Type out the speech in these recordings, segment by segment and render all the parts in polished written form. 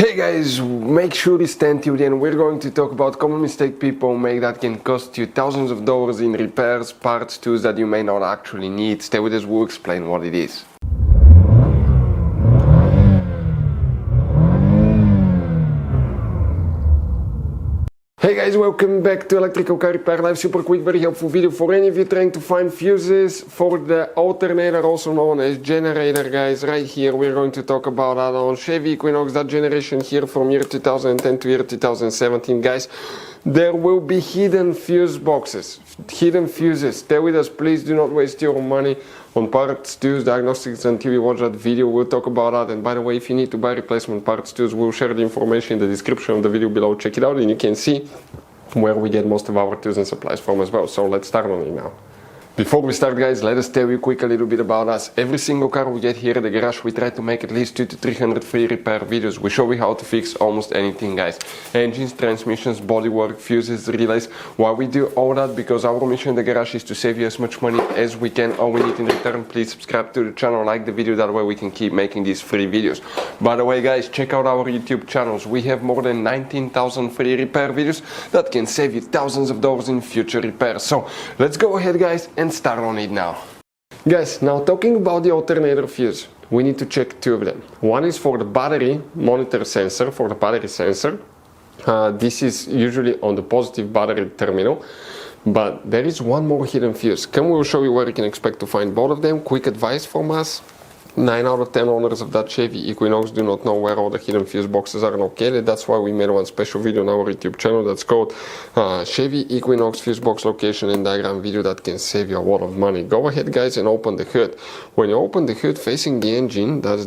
Hey guys, make sure you stay tuned and we're going to talk about common mistake people make that can cost you thousands of dollars in repairs, parts, tools that you may not actually need. Stay with us, we'll explain what it is. Hey guys, welcome back to Electrical Car Repair Live. Super quick, very helpful video for any of you trying to find fuses for the alternator, also known as generator, guys. Right here, we're going to talk about that on Chevy Equinox, that generation here from year 2010 to year 2017, guys. There will be hidden fuse boxes, hidden fuses. Stay with us, please. Do not waste your money on parts, tools, diagnostics until you watch that video. We'll talk about that. And by the way, if you need to buy replacement parts, tools, we'll share the information in the description of the video below. Check it out and you can see where we get most of our tools and supplies from as well. So let's start on it now. Before we start, guys, let us tell you quick a little bit about us. Every single car we get here at the garage, we try to make at least 200 to 300 free repair videos. We show you how to fix almost anything, guys. Engines, transmissions, bodywork, fuses, relays. Why we do all that? Because our mission in the garage is to save you as much money as we can. All we need in return, please subscribe to the channel, like the video, that way we can keep making these free videos. By the way, guys, check out our YouTube channels. We have more than 19,000 free repair videos that can save you thousands of dollars in future repairs. So let's go ahead, guys, and start on it now. Guys, now talking about the alternator fuse, we need to check two of them. One is for the battery monitor sensor, for the battery sensor. This is usually on the positive battery terminal, but there is one more hidden fuse. Come, we'll show you where you can expect to find both of them. Quick advice from us. 9 out of 10 owners of that Chevy Equinox do not know where all the hidden fuse boxes are located. That's why we made one special video on our YouTube channel that's called Chevy Equinox fuse box location and diagram video that can save you a lot of money. Go ahead, guys, and open the hood. When you open the hood facing the engine, that's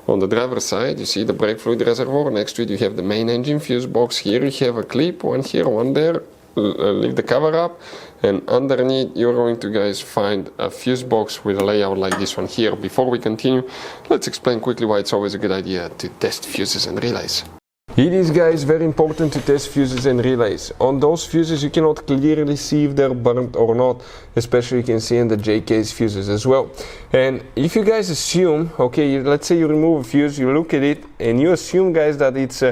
on the driver's side, you see the brake fluid reservoir. Next to it you have the main engine fuse box. Here you have a clip, one here, one there. Leave the cover up, and underneath you're going to, guys, find a fuse box with a layout like this one here. Before we continue, let's explain quickly why it's always a good idea to test fuses and relays. It is, guys, very important to test fuses and relays. On those fuses you cannot clearly see if they're burnt or not, especially you can see in the J-case fuses as well. And if you guys assume, okay, let's say you remove a fuse, you look at it and you assume, guys, that it's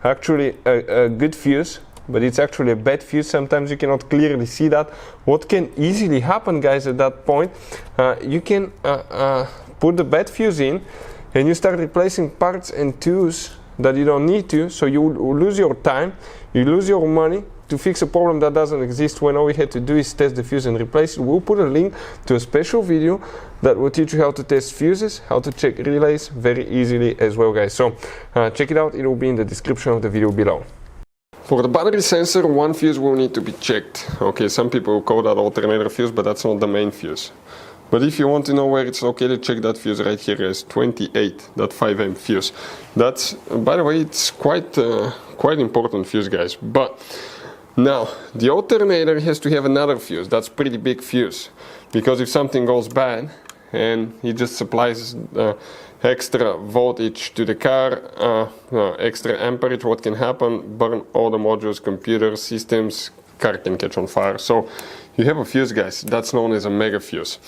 actually a good fuse, but it's actually a bad fuse. Sometimes you cannot clearly see that. What can easily happen, guys, at that point, you can put the bad fuse in and you start replacing parts and tools that you don't need to, so you lose your time, you lose your money to fix a problem that doesn't exist, when all we had to do is test the fuse and replace it. We'll put a link to a special video that will teach you how to test fuses, how to check relays very easily as well, guys. So check it out, it will be in the description of the video below. For the battery sensor, one fuse will need to be checked. Okay, some people call that alternator fuse, but that's not the main fuse. But if you want to know where it's located, check that fuse right here, guys, 28, that 5M fuse. That's, by the way, it's quite important fuse, guys. But now, the alternator has to have another fuse. That's pretty big fuse, because if something goes bad and it just supplies extra voltage to the car, extra amperage, what can happen? Burn all the modules, computers, systems, car can catch on fire. So you have a fuse, guys, that's known as a mega fuse.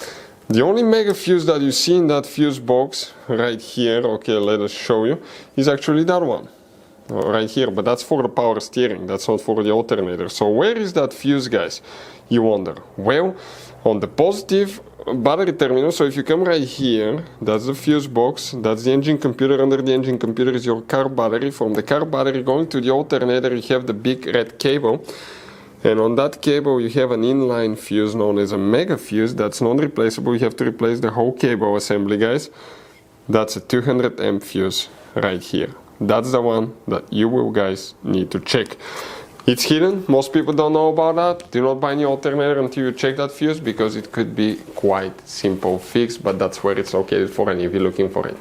The only mega fuse that you see in that fuse box right here, okay, let us show you, is actually that one right here, but that's for the power steering, that's not for the alternator. So where is that fuse, guys, you wonder? Well, on the positive battery terminal. So if you come right here, that's the fuse box, that's the engine computer. Under the engine computer is your car battery. From the car battery going to the alternator, you have the big red cable, and on that cable you have an inline fuse known as a mega fuse. That's non-replaceable. You have to replace the whole cable assembly, guys. That's a 200 amp fuse right here. That's the one that you will, guys, need to check. It's hidden, most people don't know about that. Do not buy any alternator until you check that fuse, because it could be quite simple fix, but that's where it's located for any of you looking for it.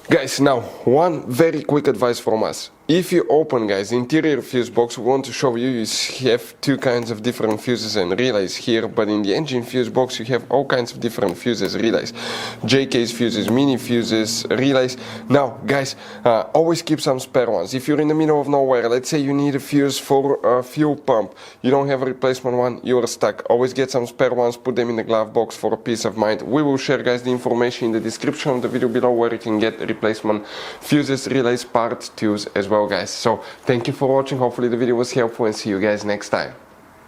Guys, now one very quick advice from us. if you open, guys, the interior fuse box, we want to show you, you have two kinds of different fuses and relays here, but in the engine fuse box you have all kinds of different fuses, relays, J-case fuses, mini fuses, relays. Now, guys, always keep some spare ones. If you're in the middle of nowhere, let's say you need a fuse for a fuel pump, you don't have a replacement one, you're stuck. Always get some spare ones, put them in the glove box for a peace of mind. We will share, guys, the information in the description of the video below where you can get replacement fuses, relays, parts, tools as well, guys. So thank you for watching. Hopefully the video was helpful, and see you guys next time.